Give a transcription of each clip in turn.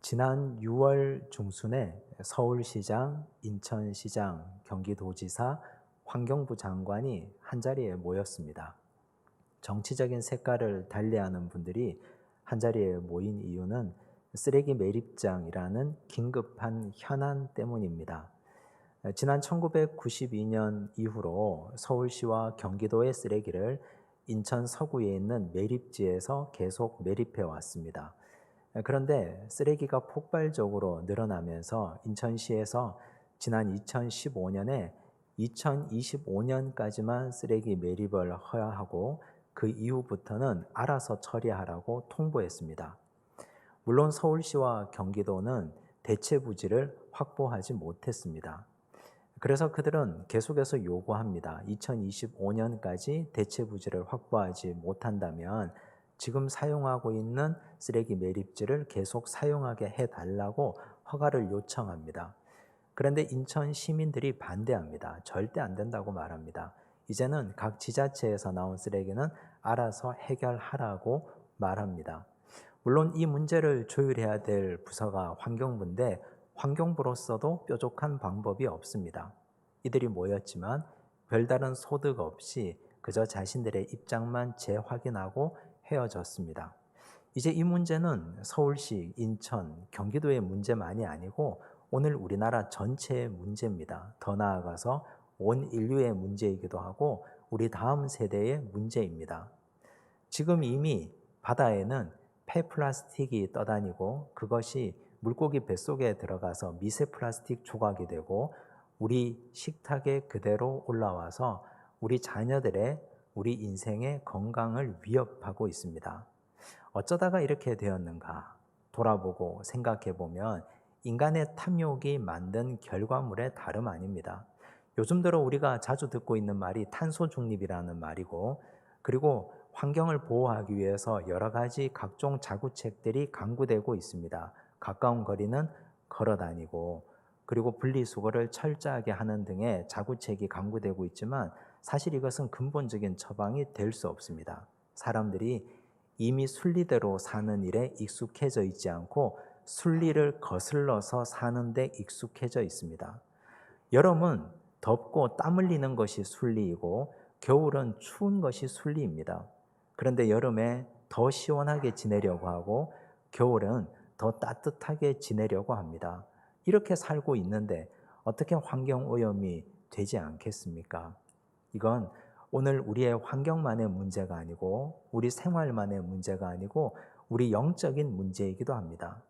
지난 6월 중순에 서울시장, 인천시장, 경기도지사, 환경부 장관이 한자리에 모였습니다. 정치적인 색깔을 달리하는 분들이 한자리에 모인 이유는 쓰레기 매립장이라는 긴급한 현안 때문입니다. 지난 1992년 이후로 서울시와 경기도의 쓰레기를 인천 서구에 있는 매립지에서 계속 매립해 왔습니다. 그런데 쓰레기가 폭발적으로 늘어나면서 인천시에서 지난 2015년에 2025년까지만 쓰레기 매립을 허용하고 그 이후부터는 알아서 처리하라고 통보했습니다. 물론 서울시와 경기도는 대체 부지를 확보하지 못했습니다. 그래서 그들은 계속해서 요구합니다. 2025년까지 대체 부지를 확보하지 못한다면 지금 사용하고 있는 쓰레기 매립지를 계속 사용하게 해달라고 허가를 요청합니다. 그런데 인천 시민들이 반대합니다. 절대 안 된다고 말합니다. 이제는 각 지자체에서 나온 쓰레기는 알아서 해결하라고 말합니다. 물론 이 문제를 조율해야 될 부서가 환경부인데 환경부로서도 뾰족한 방법이 없습니다. 이들이 모였지만 별다른 소득 없이 그저 자신들의 입장만 재확인하고 헤어졌습니다. 이제 이 문제는 서울시, 인천, 경기도의 문제만이 아니고 오늘 우리나라 전체의 문제입니다. 더 나아가서 온 인류의 문제이기도 하고 우리 다음 세대의 문제입니다. 지금 이미 바다에는 폐플라스틱이 떠다니고 그것이 물고기 뱃속에 들어가서 미세 플라스틱 조각이 되고 우리 식탁에 그대로 올라와서 우리 자녀들의 우리 인생의 건강을 위협하고 있습니다. 어쩌다가 이렇게 되었는가 돌아보고 생각해 보면 인간의 탐욕이 만든 결과물의 다름 아닙니다. 요즘 들어 우리가 자주 듣고 있는 말이 탄소 중립이라는 말이고 그리고 환경을 보호하기 위해서 여러 가지 각종 자구책들이 강구되고 있습니다. 가까운 거리는 걸어 다니고 그리고 분리수거를 철저하게 하는 등의 자구책이 강구되고 있지만 사실 이것은 근본적인 처방이 될 수 없습니다. 사람들이 이미 순리대로 사는 일에 익숙해져 있지 않고 순리를 거슬러서 사는 데 익숙해져 있습니다. 여름은 덥고 땀 흘리는 것이 순리이고 겨울은 추운 것이 순리입니다. 그런데 여름에 더 시원하게 지내려고 하고 겨울은 더 따뜻하게 지내려고 합니다. 이렇게 살고 있는데 어떻게 환경오염이 되지 않겠습니까? 이건 오늘 우리의 환경만의 문제가 아니고 우리 생활만의 문제가 아니고 우리 영적인 문제이기도 합니다.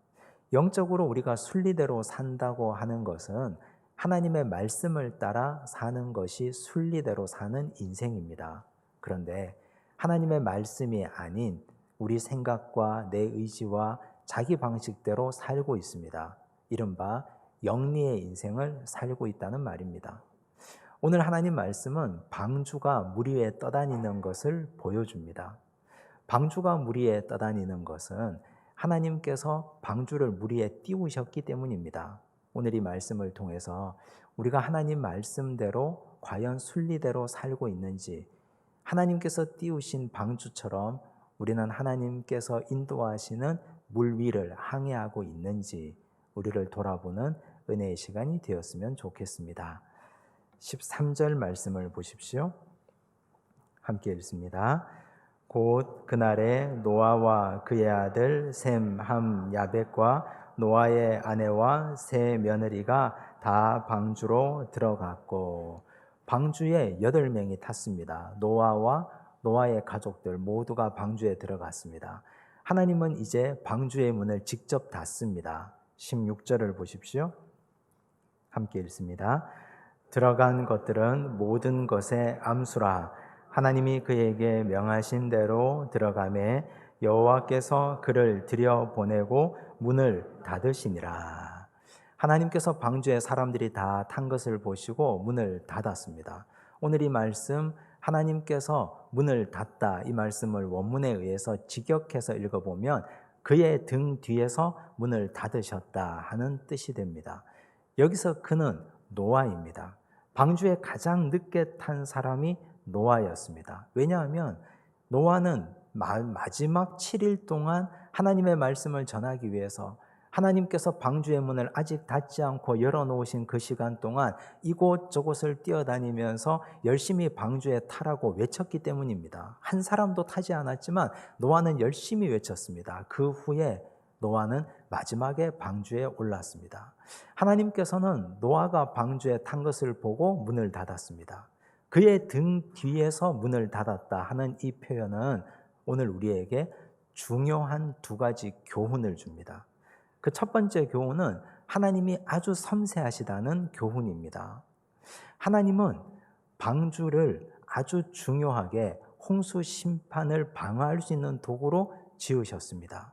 영적으로 우리가 순리대로 산다고 하는 것은 하나님의 말씀을 따라 사는 것이 순리대로 사는 인생입니다. 그런데 하나님의 말씀이 아닌 우리 생각과 내 의지와 자기 방식대로 살고 있습니다. 이른바 영리의 인생을 살고 있다는 말입니다. 오늘 하나님 말씀은 방주가 물 위에 떠다니는 것을 보여줍니다. 방주가 물 위에 떠다니는 것은 하나님께서 방주를 물 위에 띄우셨기 때문입니다. 오늘 이 말씀을 통해서 우리가 하나님 말씀대로 과연 순리대로 살고 있는지 하나님께서 띄우신 방주처럼 우리는 하나님께서 인도하시는 물 위를 항해하고 있는지 우리를 돌아보는 은혜의 시간이 되었으면 좋겠습니다. 13절 말씀을 보십시오. 함께 읽습니다. 곧 그날에 노아와 그의 아들 셈, 함, 야벳과 노아의 아내와 세 며느리가 다 방주로 들어갔고 방주에 8명이 탔습니다. 노아와 노아의 가족들 모두가 방주에 들어갔습니다. 하나님은 이제 방주의 문을 직접 닫습니다. 16절을 보십시오. 함께 읽습니다. 들어간 것들은 모든 것의 암수라 하나님이 그에게 명하신 대로 들어가매 여호와께서 그를 들여보내고 문을 닫으시니라. 하나님께서 방주에 사람들이 다 탄 것을 보시고 문을 닫았습니다. 오늘 이 말씀 하나님께서 문을 닫다 이 말씀을 원문에 의해서 직역해서 읽어보면 그의 등 뒤에서 문을 닫으셨다 하는 뜻이 됩니다. 여기서 그는 노아입니다. 방주에 가장 늦게 탄 사람이 노아였습니다. 왜냐하면 노아는 마지막 7일 동안 하나님의 말씀을 전하기 위해서 하나님께서 방주의 문을 아직 닫지 않고 열어놓으신 그 시간 동안 이곳저곳을 뛰어다니면서 열심히 방주에 타라고 외쳤기 때문입니다. 한 사람도 타지 않았지만 노아는 열심히 외쳤습니다. 그 후에 노아는 마지막에 방주에 올랐습니다. 하나님께서는 노아가 방주에 탄 것을 보고 문을 닫았습니다. 그의 등 뒤에서 문을 닫았다 하는 이 표현은 오늘 우리에게 중요한 두 가지 교훈을 줍니다. 그 첫 번째 교훈은 하나님이 아주 섬세하시다는 교훈입니다. 하나님은 방주를 아주 중요하게 홍수 심판을 방어할 수 있는 도구로 지으셨습니다.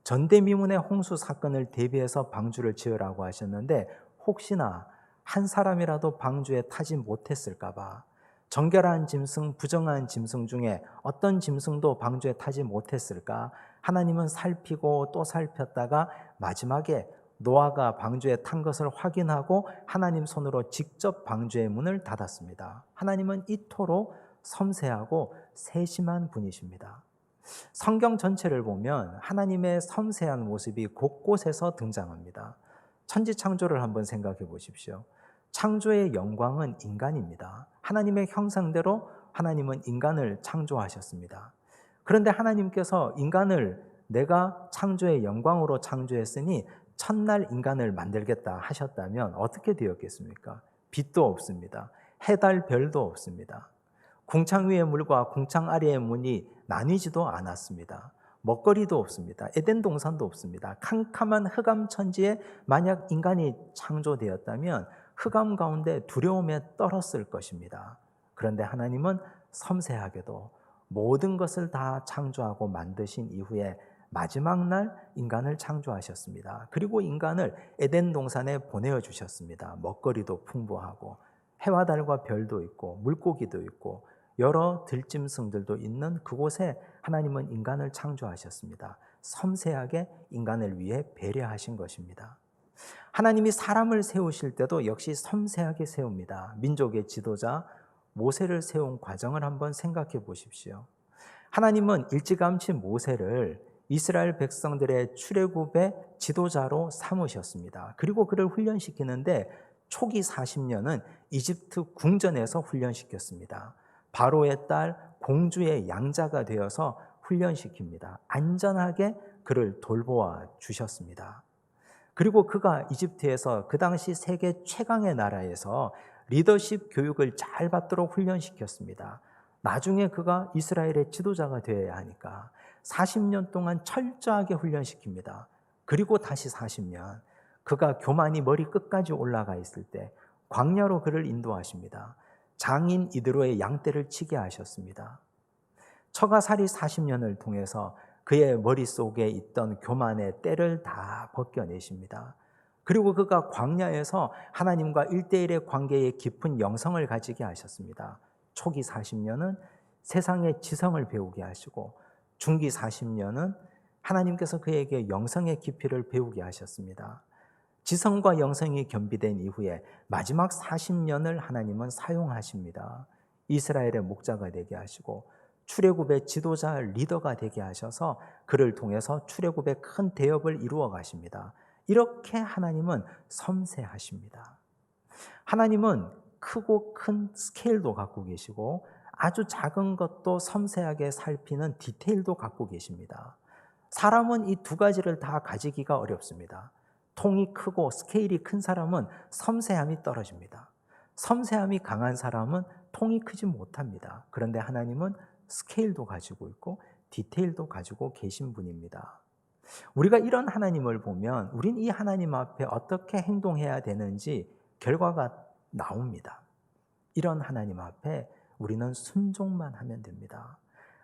전대미문의 홍수 사건을 대비해서 방주를 지으라고 하셨는데 혹시나 한 사람이라도 방주에 타지 못했을까 봐 정결한 짐승, 부정한 짐승 중에 어떤 짐승도 방주에 타지 못했을까 하나님은 살피고 또 살폈다가 마지막에 노아가 방주에 탄 것을 확인하고 하나님 손으로 직접 방주의 문을 닫았습니다. 하나님은 이토록 섬세하고 세심한 분이십니다. 성경 전체를 보면 하나님의 섬세한 모습이 곳곳에서 등장합니다. 천지창조를 한번 생각해 보십시오. 창조의 영광은 인간입니다. 하나님의 형상대로 하나님은 인간을 창조하셨습니다. 그런데 하나님께서 인간을 내가 창조의 영광으로 창조했으니 첫날 인간을 만들겠다 하셨다면 어떻게 되었겠습니까? 빛도 없습니다. 해달 별도 없습니다. 궁창 위의 물과 궁창 아래의 문이 나뉘지도 않았습니다. 먹거리도 없습니다. 에덴 동산도 없습니다. 캄캄한 흑암 천지에 만약 인간이 창조되었다면 흑암 가운데 두려움에 떨었을 것입니다. 그런데 하나님은 섬세하게도 모든 것을 다 창조하고 만드신 이후에 마지막 날 인간을 창조하셨습니다. 그리고 인간을 에덴 동산에 보내어 주셨습니다. 먹거리도 풍부하고 해와 달과 별도 있고 물고기도 있고 여러 들짐승들도 있는 그곳에 하나님은 인간을 창조하셨습니다. 섬세하게 인간을 위해 배려하신 것입니다. 하나님이 사람을 세우실 때도 역시 섬세하게 세웁니다. 민족의 지도자 모세를 세운 과정을 한번 생각해 보십시오. 하나님은 일찌감치 모세를 이스라엘 백성들의 출애굽의 지도자로 삼으셨습니다. 그리고 그를 훈련시키는데 초기 40년은 이집트 궁전에서 훈련시켰습니다. 바로의 딸 공주의 양자가 되어서 훈련시킵니다. 안전하게 그를 돌보아 주셨습니다. 그리고 그가 이집트에서 그 당시 세계 최강의 나라에서 리더십 교육을 잘 받도록 훈련시켰습니다. 나중에 그가 이스라엘의 지도자가 되어야 하니까 40년 동안 철저하게 훈련시킵니다. 그리고 다시 40년 그가 교만이 머리 끝까지 올라가 있을 때 광야로 그를 인도하십니다. 장인 이드로의 양떼를 치게 하셨습니다. 처가살이 40년을 통해서 그의 머릿속에 있던 교만의 때를 다 벗겨내십니다. 그리고 그가 광야에서 하나님과 1대1의 관계에 깊은 영성을 가지게 하셨습니다. 초기 40년은 세상의 지성을 배우게 하시고 중기 40년은 하나님께서 그에게 영성의 깊이를 배우게 하셨습니다. 지성과 영성이 겸비된 이후에 마지막 40년을 하나님은 사용하십니다. 이스라엘의 목자가 되게 하시고 출애굽의 지도자 리더가 되게 하셔서 그를 통해서 출애굽의 큰 대업을 이루어 가십니다. 이렇게 하나님은 섬세하십니다. 하나님은 크고 큰 스케일도 갖고 계시고 아주 작은 것도 섬세하게 살피는 디테일도 갖고 계십니다. 사람은 이 두 가지를 다 가지기가 어렵습니다. 통이 크고 스케일이 큰 사람은 섬세함이 떨어집니다. 섬세함이 강한 사람은 통이 크지 못합니다. 그런데 하나님은 스케일도 가지고 있고 디테일도 가지고 계신 분입니다. 우리가 이런 하나님을 보면 우린 이 하나님 앞에 어떻게 행동해야 되는지 결과가 나옵니다. 이런 하나님 앞에 우리는 순종만 하면 됩니다.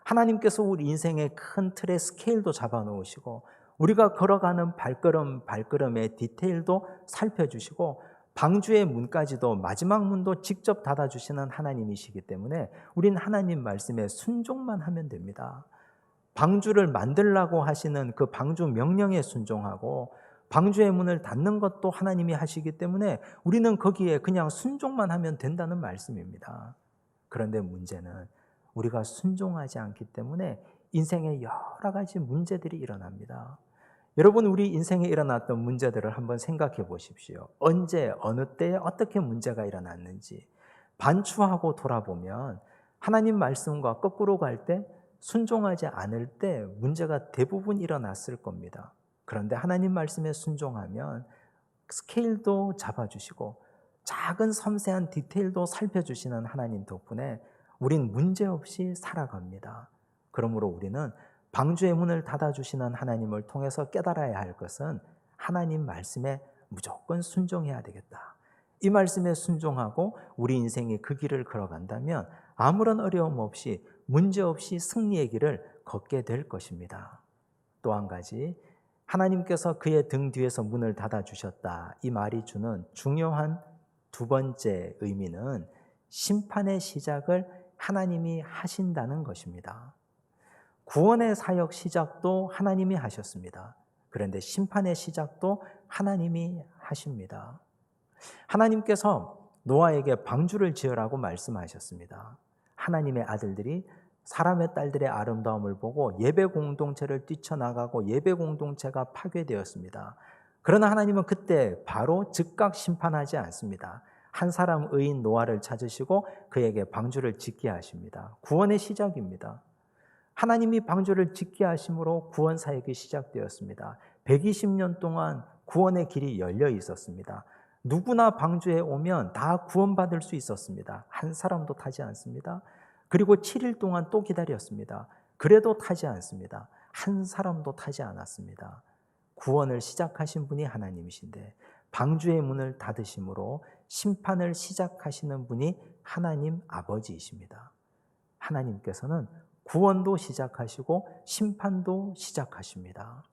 하나님께서 우리 인생의 큰 틀의 스케일도 잡아놓으시고 우리가 걸어가는 발걸음의 디테일도 살펴주시고 방주의 문까지도 마지막 문도 직접 닫아주시는 하나님이시기 때문에 우린 하나님 말씀에 순종만 하면 됩니다. 방주를 만들라고 하시는 그 방주 명령에 순종하고 방주의 문을 닫는 것도 하나님이 하시기 때문에 우리는 거기에 그냥 순종만 하면 된다는 말씀입니다. 그런데 문제는 우리가 순종하지 않기 때문에 인생에 여러 가지 문제들이 일어납니다. 여러분, 우리 인생에 일어났던 문제들을 한번 생각해 보십시오. 언제, 어느 때에 어떻게 문제가 일어났는지 반추하고 돌아보면 하나님 말씀과 거꾸로 갈 때, 순종하지 않을 때 문제가 대부분 일어났을 겁니다. 그런데 하나님 말씀에 순종하면 스케일도 잡아주시고 작은 섬세한 디테일도 살펴주시는 하나님 덕분에 우린 문제없이 살아갑니다. 그러므로 우리는 방주의 문을 닫아주시는 하나님을 통해서 깨달아야 할 것은 하나님 말씀에 무조건 순종해야 되겠다. 이 말씀에 순종하고 우리 인생이 그 길을 걸어간다면 아무런 어려움 없이 문제없이 승리의 길을 걷게 될 것입니다. 또 한 가지, 하나님께서 그의 등 뒤에서 문을 닫아주셨다. 이 말이 주는 중요한 두 번째 의미는 심판의 시작을 하나님이 하신다는 것입니다. 구원의 사역 시작도 하나님이 하셨습니다. 그런데 심판의 시작도 하나님이 하십니다. 하나님께서 노아에게 방주를 지으라고 말씀하셨습니다. 하나님의 아들들이 사람의 딸들의 아름다움을 보고 예배 공동체를 뛰쳐나가고 예배 공동체가 파괴되었습니다. 그러나 하나님은 그때 바로 즉각 심판하지 않습니다. 한 사람 의인 노아를 찾으시고 그에게 방주를 짓게 하십니다. 구원의 시작입니다. 하나님이 방주를 짓게 하심으로 구원 사역이 시작되었습니다. 120년 동안 구원의 길이 열려 있었습니다. 누구나 방주에 오면 다 구원받을 수 있었습니다. 한 사람도 타지 않습니다. 그리고 7일 동안 또 기다렸습니다. 그래도 타지 않습니다. 한 사람도 타지 않았습니다. 구원을 시작하신 분이 하나님이신데 방주의 문을 닫으심으로 심판을 시작하시는 분이 하나님 아버지이십니다. 하나님께서는 구원도 시작하시고 심판도 시작하십니다.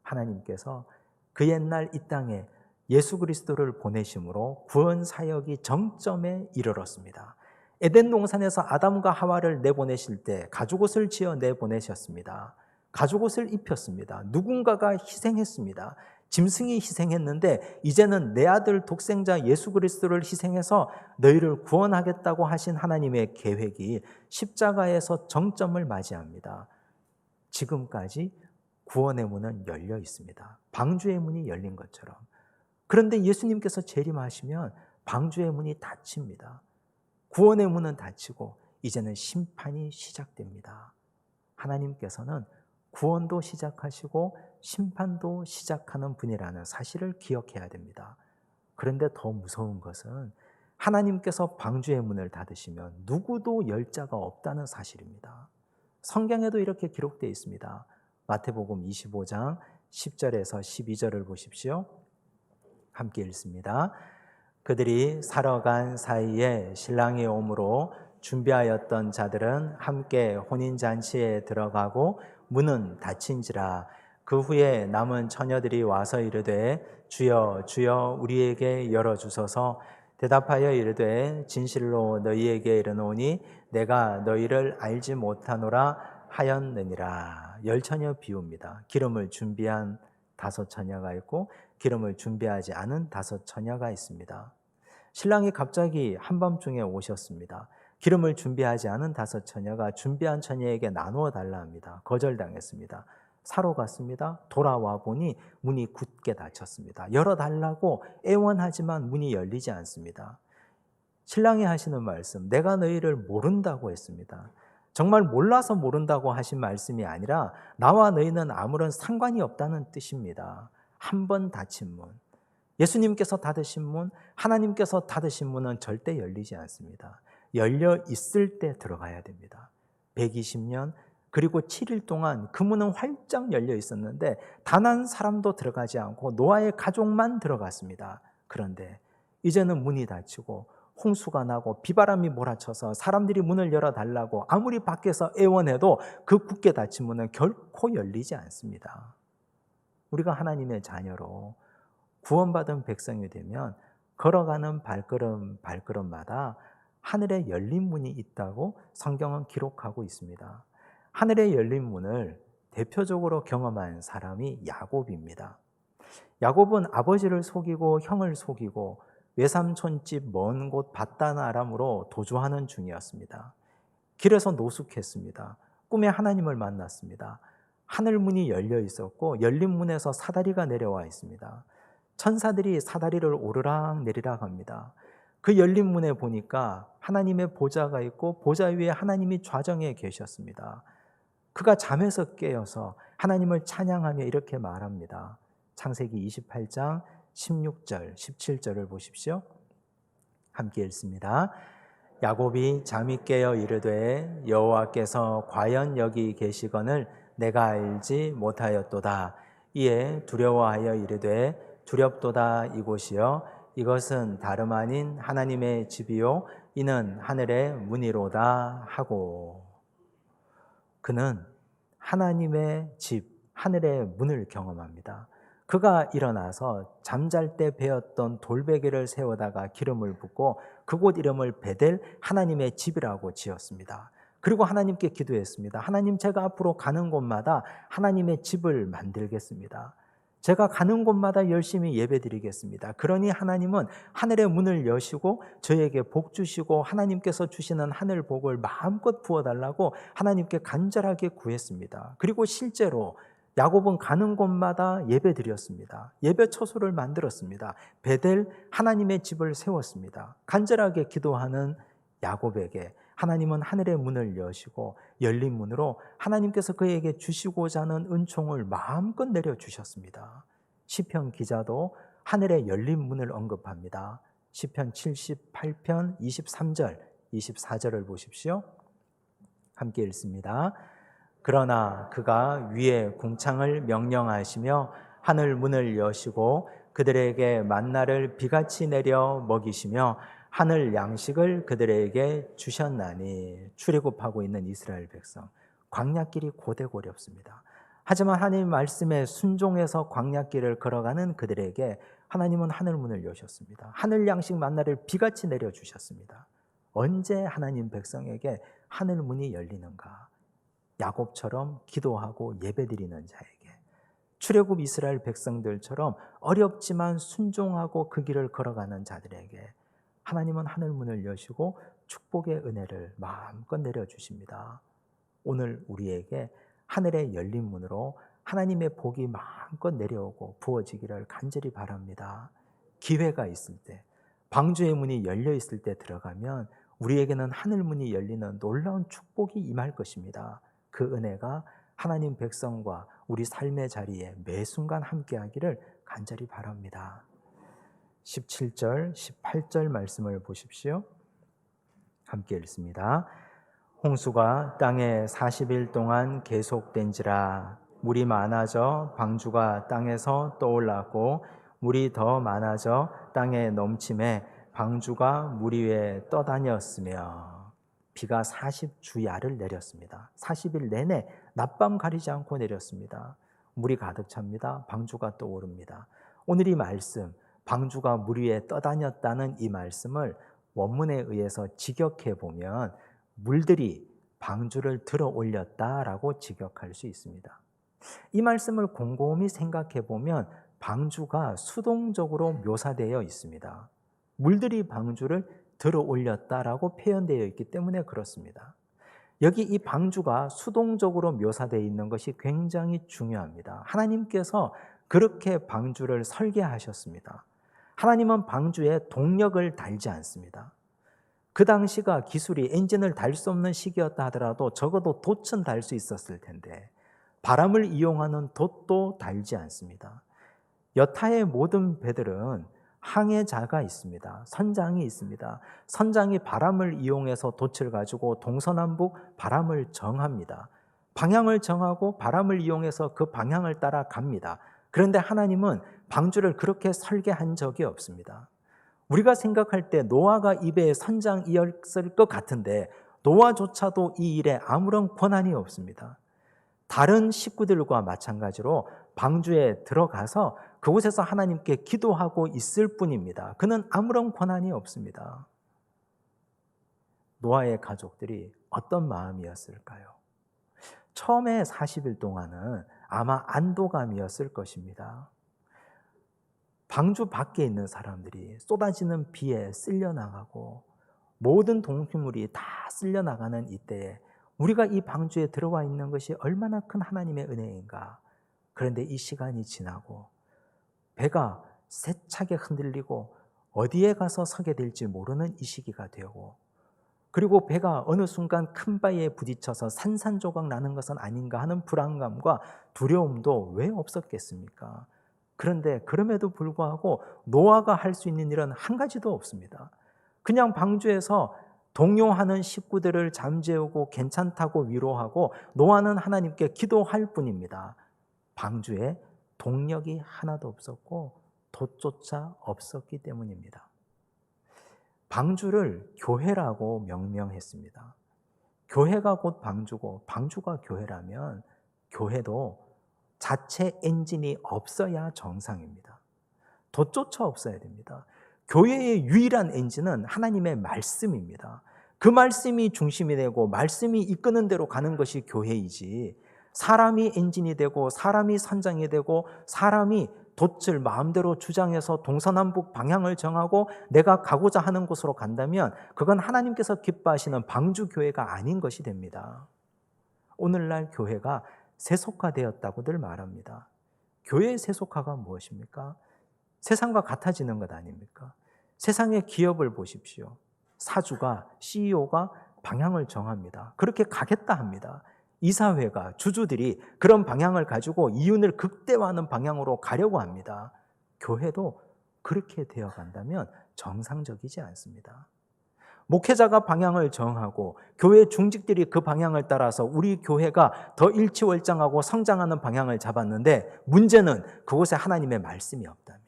하나님께서 그 옛날 이 땅에 예수 그리스도를 보내심으로 구원 사역이 정점에 이르렀습니다. 에덴 동산에서 아담과 하와를 내보내실 때 가죽옷을 지어 내보내셨습니다. 가죽옷을 입혔습니다. 누군가가 희생했습니다. 짐승이 희생했는데 이제는 내 아들 독생자 예수 그리스도를 희생해서 너희를 구원하겠다고 하신 하나님의 계획이 십자가에서 정점을 맞이합니다. 지금까지 구원의 문은 열려 있습니다. 방주의 문이 열린 것처럼. 그런데 예수님께서 재림하시면 방주의 문이 닫힙니다. 구원의 문은 닫히고 이제는 심판이 시작됩니다. 하나님께서는 구원도 시작하시고 심판도 시작하는 분이라는 사실을 기억해야 됩니다. 그런데 더 무서운 것은 하나님께서 방주의 문을 닫으시면 누구도 열 자가 없다는 사실입니다. 성경에도 이렇게 기록되어 있습니다. 마태복음 25장 10절에서 12절을 보십시오. 함께 읽습니다. 그들이 사러 간 사이에 신랑이 오므로 준비하였던 자들은 함께 혼인잔치에 들어가고 문은 닫힌지라. 그 후에 남은 처녀들이 와서 이르되 주여 주여 우리에게 열어주소서. 대답하여 이르되 진실로 너희에게 이르노니 내가 너희를 알지 못하노라 하였느니라. 열 처녀 비유입니다. 기름을 준비한 5 처녀가 있고 기름을 준비하지 않은 5 처녀가 있습니다. 신랑이 갑자기 한밤중에 오셨습니다. 기름을 준비하지 않은 5 처녀가 준비한 처녀에게 나누어 달라 합니다. 거절당했습니다. 사러 갔습니다. 돌아와 보니 문이 굳게 닫혔습니다. 열어달라고 애원하지만 문이 열리지 않습니다. 신랑이 하시는 말씀, 내가 너희를 모른다고 했습니다. 정말 몰라서 모른다고 하신 말씀이 아니라 나와 너희는 아무런 상관이 없다는 뜻입니다. 한 번 닫힌 문, 예수님께서 닫으신 문, 하나님께서 닫으신 문은 절대 열리지 않습니다. 열려 있을 때 들어가야 됩니다. 120년 그리고 7일 동안 그 문은 활짝 열려 있었는데 단 한 사람도 들어가지 않고 노아의 가족만 들어갔습니다. 그런데 이제는 문이 닫히고 홍수가 나고 비바람이 몰아쳐서 사람들이 문을 열어달라고 아무리 밖에서 애원해도 그 굳게 닫힌 문은 결코 열리지 않습니다. 우리가 하나님의 자녀로 구원받은 백성이 되면 걸어가는 발걸음마다 하늘에 열린 문이 있다고 성경은 기록하고 있습니다. 하늘에 열린 문을 대표적으로 경험한 사람이 야곱입니다. 야곱은 아버지를 속이고 형을 속이고 외삼촌집 먼 곳 밧단 아람으로 도주하는 중이었습니다. 길에서 노숙했습니다. 꿈에 하나님을 만났습니다. 하늘 문이 열려 있었고 열린 문에서 사다리가 내려와 있습니다. 천사들이 사다리를 오르락 내리락 합니다. 그 열린 문에 보니까 하나님의 보좌가 있고 보좌 위에 하나님이 좌정에 계셨습니다. 그가 잠에서 깨어서 하나님을 찬양하며 이렇게 말합니다. 창세기 28장 16절, 17절을 보십시오. 함께 읽습니다. 야곱이 잠이 깨어 이르되 여호와께서 과연 여기 계시거늘 내가 알지 못하였도다. 이에 두려워하여 이르되 두렵도다 이곳이여 이것은 다름 아닌 하나님의 집이요 이는 하늘의 문이로다 하고, 그는 하나님의 집 하늘의 문을 경험합니다. 그가 일어나서 잠잘 때 베었던 돌베개를 세우다가 기름을 붓고 그곳 이름을 베델 하나님의 집이라고 지었습니다. 그리고 하나님께 기도했습니다. 하나님, 제가 앞으로 가는 곳마다 하나님의 집을 만들겠습니다. 제가 가는 곳마다 열심히 예배드리겠습니다. 그러니 하나님은 하늘의 문을 여시고 저에게 복 주시고 하나님께서 주시는 하늘 복을 마음껏 부어달라고 하나님께 간절하게 구했습니다. 그리고 실제로 야곱은 가는 곳마다 예배드렸습니다. 예배 처소를 만들었습니다. 베델 하나님의 집을 세웠습니다. 간절하게 기도하는 야곱에게 하나님은 하늘의 문을 여시고 열린 문으로 하나님께서 그에게 주시고자 하는 은총을 마음껏 내려주셨습니다. 시편 기자도 하늘의 열린 문을 언급합니다. 시편 78편 23절, 24절을 보십시오. 함께 읽습니다. 그러나 그가 위에 궁창을 명령하시며 하늘 문을 여시고 그들에게 만나를 비같이 내려 먹이시며 하늘 양식을 그들에게 주셨나니. 출애굽하고 있는 이스라엘 백성, 광야길이 고되고렵습니다. 하지만 하나님 말씀에 순종해서 광야길을 걸어가는 그들에게 하나님은 하늘 문을 여셨습니다. 하늘 양식 만나를 비같이 내려주셨습니다. 언제 하나님 백성에게 하늘 문이 열리는가? 야곱처럼 기도하고 예배드리는 자에게, 출애굽 이스라엘 백성들처럼 어렵지만 순종하고 그 길을 걸어가는 자들에게 하나님은 하늘 문을 여시고 축복의 은혜를 마음껏 내려주십니다. 오늘 우리에게 하늘의 열린 문으로 하나님의 복이 마음껏 내려오고 부어지기를 간절히 바랍니다. 기회가 있을 때, 방주의 문이 열려 있을 때 들어가면 우리에게는 하늘 문이 열리는 놀라운 축복이 임할 것입니다. 그 은혜가 하나님 백성과 우리 삶의 자리에 매 순간 함께하기를 간절히 바랍니다. 17절, 18절 말씀을 보십시오. 함께 읽습니다. 홍수가 땅에 40일 동안 계속된지라. 물이 많아져 방주가 땅에서 떠올랐고 물이 더 많아져 땅에 넘침에 방주가 물 위에 떠다녔으며. 비가 40주야를 내렸습니다. 40일 내내 낮밤 가리지 않고 내렸습니다. 물이 가득 찹니다. 방주가 떠오릅니다. 오늘 이 말씀, 방주가 물 위에 떠다녔다는 이 말씀을 원문에 의해서 직역해 보면 물들이 방주를 들어 올렸다라고 직역할 수 있습니다. 이 말씀을 곰곰이 생각해 보면 방주가 수동적으로 묘사되어 있습니다. 물들이 방주를 들어 올렸다라고 표현되어 있기 때문에 그렇습니다. 여기 이 방주가 수동적으로 묘사되어 있는 것이 굉장히 중요합니다. 하나님께서 그렇게 방주를 설계하셨습니다. 하나님은 방주에 동력을 달지 않습니다. 그 당시가 기술이 엔진을 달 수 없는 시기였다 하더라도 적어도 돛은 달 수 있었을 텐데 바람을 이용하는 돛도 달지 않습니다. 여타의 모든 배들은 항해자가 있습니다. 선장이 있습니다. 선장이 바람을 이용해서 돛을 가지고 동서남북 바람을 정합니다. 방향을 정하고 바람을 이용해서 그 방향을 따라 갑니다. 그런데 하나님은 방주를 그렇게 설계한 적이 없습니다. 우리가 생각할 때 노아가 이 배에 선장이었을 것 같은데 노아조차도 이 일에 아무런 권한이 없습니다. 다른 식구들과 마찬가지로 방주에 들어가서 그곳에서 하나님께 기도하고 있을 뿐입니다. 그는 아무런 권한이 없습니다. 노아의 가족들이 어떤 마음이었을까요? 처음에 40일 동안은 아마 안도감이었을 것입니다. 방주 밖에 있는 사람들이 쏟아지는 비에 쓸려나가고 모든 동식물이 다 쓸려나가는 이때에 우리가 이 방주에 들어와 있는 것이 얼마나 큰 하나님의 은혜인가. 그런데 이 시간이 지나고 배가 세차게 흔들리고 어디에 가서 서게 될지 모르는 이 시기가 되고, 그리고 배가 어느 순간 큰 바위에 부딪혀서 산산조각 나는 것은 아닌가 하는 불안감과 두려움도 왜 없었겠습니까? 그런데 그럼에도 불구하고 노아가 할 수 있는 일은 한 가지도 없습니다. 그냥 방주에서 동요하는 식구들을 잠재우고 괜찮다고 위로하고 노아는 하나님께 기도할 뿐입니다. 방주에 동력이 하나도 없었고 돛조차 없었기 때문입니다. 방주를 교회라고 명명했습니다. 교회가 곧 방주고 방주가 교회라면 교회도 자체 엔진이 없어야 정상입니다. 돛조차 없어야 됩니다. 교회의 유일한 엔진은 하나님의 말씀입니다. 그 말씀이 중심이 되고 말씀이 이끄는 대로 가는 것이 교회이지, 사람이 엔진이 되고 사람이 선장이 되고 사람이 돛을 마음대로 주장해서 동서남북 방향을 정하고 내가 가고자 하는 곳으로 간다면 그건 하나님께서 기뻐하시는 방주교회가 아닌 것이 됩니다. 오늘날 교회가 세속화되었다고들 말합니다. 교회의 세속화가 무엇입니까? 세상과 같아지는 것 아닙니까? 세상의 기업을 보십시오. 사주가, CEO가 방향을 정합니다. 그렇게 가겠다 합니다. 이사회가, 주주들이 그런 방향을 가지고 이윤을 극대화하는 방향으로 가려고 합니다. 교회도 그렇게 되어 간다면 정상적이지 않습니다. 목회자가 방향을 정하고 교회 중직들이 그 방향을 따라서 우리 교회가 더 일치월장하고 성장하는 방향을 잡았는데, 문제는 그곳에 하나님의 말씀이 없다면,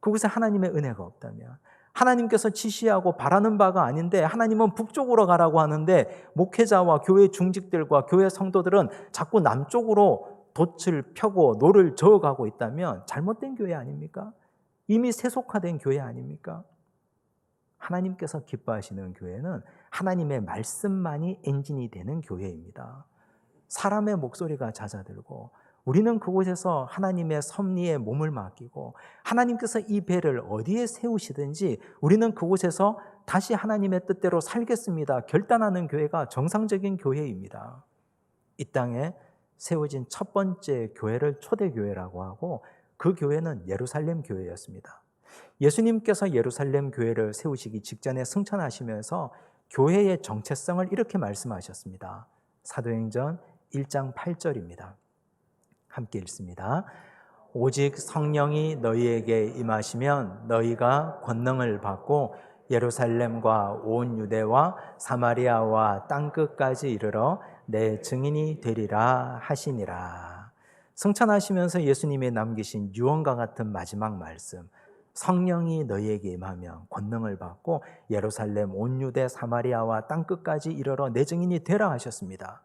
그곳에 하나님의 은혜가 없다면, 하나님께서 지시하고 바라는 바가 아닌데 하나님은 북쪽으로 가라고 하는데 목회자와 교회 중직들과 교회 성도들은 자꾸 남쪽으로 돛을 펴고 노를 저어가고 있다면 잘못된 교회 아닙니까? 이미 세속화된 교회 아닙니까? 하나님께서 기뻐하시는 교회는 하나님의 말씀만이 엔진이 되는 교회입니다. 사람의 목소리가 잦아들고 우리는 그곳에서 하나님의 섭리에 몸을 맡기고 하나님께서 이 배를 어디에 세우시든지 우리는 그곳에서 다시 하나님의 뜻대로 살겠습니다 결단하는 교회가 정상적인 교회입니다. 이 땅에 세워진 첫 번째 교회를 초대교회라고 하고, 그 교회는 예루살렘 교회였습니다. 예수님께서 예루살렘 교회를 세우시기 직전에 승천하시면서 교회의 정체성을 이렇게 말씀하셨습니다. 사도행전 1장 8절입니다. 함께 읽습니다. 오직 성령이 너희에게 임하시면 너희가 권능을 받고 예루살렘과 온 유대와 사마리아와 땅끝까지 이르러 내 증인이 되리라 하시니라. 승천하시면서 예수님이 남기신 유언과 같은 마지막 말씀, 성령이 너희에게 임하면 권능을 받고 예루살렘 온 유대 사마리아와 땅끝까지 이르러 내 증인이 되라 하셨습니다.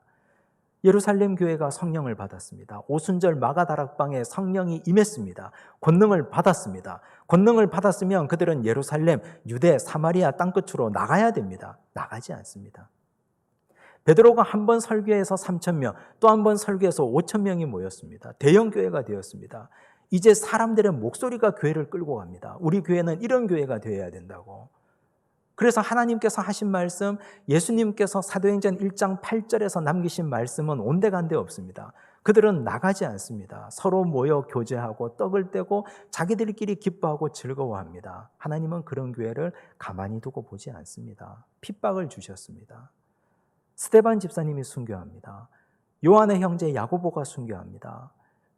예루살렘 교회가 성령을 받았습니다. 오순절 마가다락방에 성령이 임했습니다. 권능을 받았습니다. 권능을 받았으면 그들은 예루살렘, 유대, 사마리아 땅끝으로 나가야 됩니다. 나가지 않습니다. 베드로가 한 번 설교해서 3,000명, 또 한 번 설교해서 5,000명이 모였습니다. 대형 교회가 되었습니다. 이제 사람들의 목소리가 교회를 끌고 갑니다. 우리 교회는 이런 교회가 되어야 된다고. 그래서 하나님께서 하신 말씀, 예수님께서 사도행전 1장 8절에서 남기신 말씀은 온데간데 없습니다. 그들은 나가지 않습니다. 서로 모여 교제하고 떡을 떼고 자기들끼리 기뻐하고 즐거워합니다. 하나님은 그런 교회를 가만히 두고 보지 않습니다. 핍박을 주셨습니다. 스데반 집사님이 순교합니다. 요한의 형제 야고보가 순교합니다.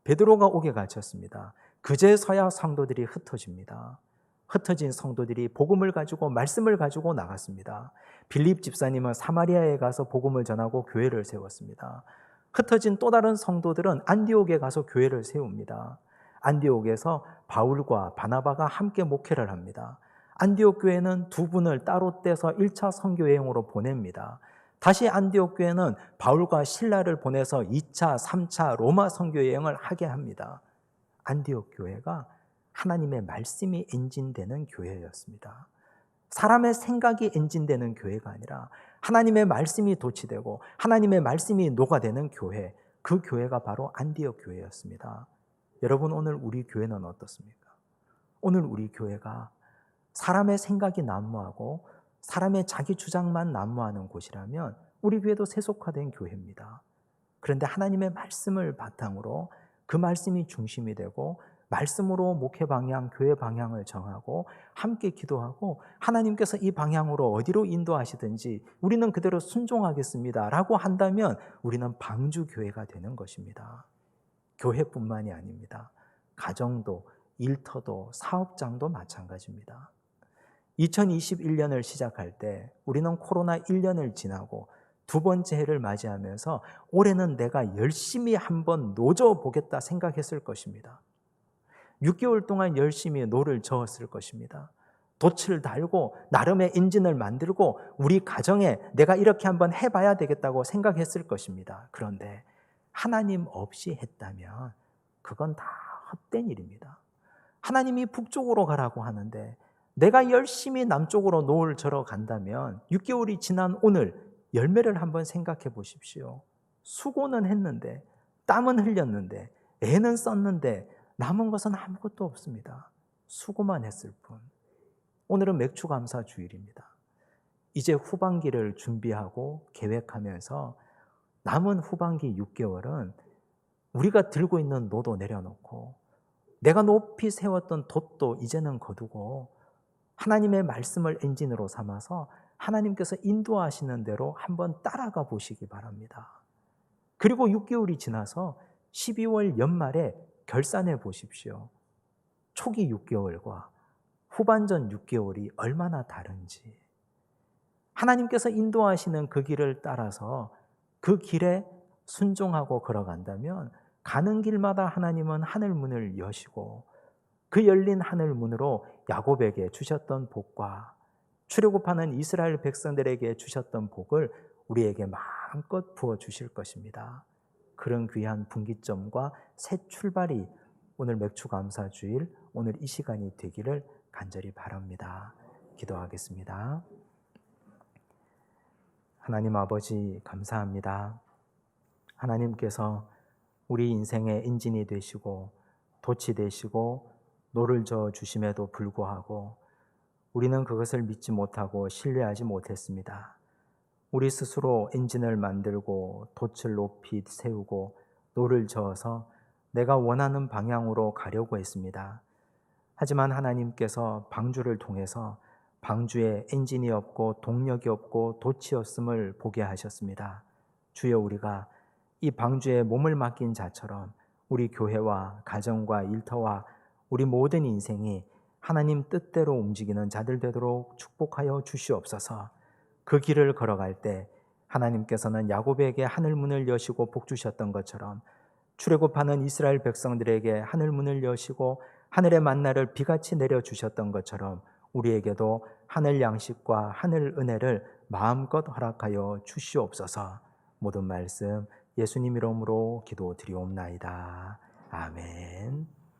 베드로가 옥에 갇혔습니다. 그제서야 성도들이 흩어집니다. 흩어진 성도들이 복음을 가지고 말씀을 가지고 나갔습니다. 빌립 집사님은 사마리아에 가서 복음을 전하고 교회를 세웠습니다. 흩어진 또 다른 성도들은 안디옥에 가서 교회를 세웁니다. 안디옥에서 바울과 바나바가 함께 목회를 합니다. 안디옥 교회는 두 분을 따로 떼서 1차 선교 여행으로 보냅니다. 다시 안디옥 교회는 바울과 실라를 보내서 2차, 3차 로마 선교 여행을 하게 합니다. 안디옥 교회가 하나님의 말씀이 엔진되는 교회였습니다. 사람의 생각이 엔진되는 교회가 아니라 하나님의 말씀이 도취되고 하나님의 말씀이 녹아되는 교회, 그 교회가 바로 안디옥 교회였습니다. 여러분, 오늘 우리 교회는 어떻습니까? 오늘 우리 교회가 사람의 생각이 난무하고 사람의 자기 주장만 난무하는 곳이라면 우리 교회도 세속화된 교회입니다. 그런데 하나님의 말씀을 바탕으로 그 말씀이 중심이 되고 말씀으로 목회 방향, 교회 방향을 정하고 함께 기도하고 하나님께서 이 방향으로 어디로 인도하시든지 우리는 그대로 순종하겠습니다 라고 한다면 우리는 방주교회가 되는 것입니다. 교회뿐만이 아닙니다. 가정도, 일터도, 사업장도 마찬가지입니다. 2021년을 시작할 때 우리는 코로나 1년을 지나고 두 번째 해를 맞이하면서 올해는 내가 열심히 한번 노져 보겠다 생각했을 것입니다. 6개월 동안 열심히 노를 저었을 것입니다. 돛을 달고 나름의 엔진을 만들고 우리 가정에 내가 이렇게 한번 해봐야 되겠다고 생각했을 것입니다. 그런데 하나님 없이 했다면 그건 다 헛된 일입니다. 하나님이 북쪽으로 가라고 하는데 내가 열심히 남쪽으로 노을 저러 간다면 6개월이 지난 오늘 열매를 한번 생각해 보십시오. 수고는 했는데, 땀은 흘렸는데, 애는 썼는데 남은 것은 아무것도 없습니다. 수고만 했을 뿐. 오늘은 맥주감사 주일입니다. 이제 후반기를 준비하고 계획하면서 남은 후반기 6개월은 우리가 들고 있는 노도 내려놓고 내가 높이 세웠던 돛도 이제는 거두고 하나님의 말씀을 엔진으로 삼아서 하나님께서 인도하시는 대로 한번 따라가 보시기 바랍니다. 그리고 6개월이 지나서 12월 연말에 결산해 보십시오. 초기 6개월과 후반전 6개월이 얼마나 다른지. 하나님께서 인도하시는 그 길을 따라서 그 길에 순종하고 걸어간다면 가는 길마다 하나님은 하늘 문을 여시고 그 열린 하늘 문으로 야곱에게 주셨던 복과 출애굽하는 이스라엘 백성들에게 주셨던 복을 우리에게 마음껏 부어주실 것입니다. 그런 귀한 분기점과 새 출발이 오늘 맥주감사주일 오늘 이 시간이 되기를 간절히 바랍니다. 기도하겠습니다. 하나님 아버지 감사합니다. 하나님께서 우리 인생의 엔진이 되시고 돛이 되시고 노를 저어 주심에도 불구하고 우리는 그것을 믿지 못하고 신뢰하지 못했습니다. 우리 스스로 엔진을 만들고 돛을 높이 세우고 노를 저어서 내가 원하는 방향으로 가려고 했습니다. 하지만 하나님께서 방주를 통해서 방주에 엔진이 없고 동력이 없고 돛이 없음을 보게 하셨습니다. 주여 우리가 이 방주에 몸을 맡긴 자처럼 우리 교회와 가정과 일터와 우리 모든 인생이 하나님 뜻대로 움직이는 자들 되도록 축복하여 주시옵소서. 그 길을 걸어갈 때 하나님께서는 야곱에게 하늘 문을 여시고 복 주셨던 것처럼 출애굽하는 이스라엘 백성들에게 하늘 문을 여시고 하늘의 만나를 비같이 내려주셨던 것처럼 우리에게도 하늘 양식과 하늘 은혜를 마음껏 허락하여 주시옵소서. 모든 말씀 예수님 이름으로 기도드리옵나이다. 아멘.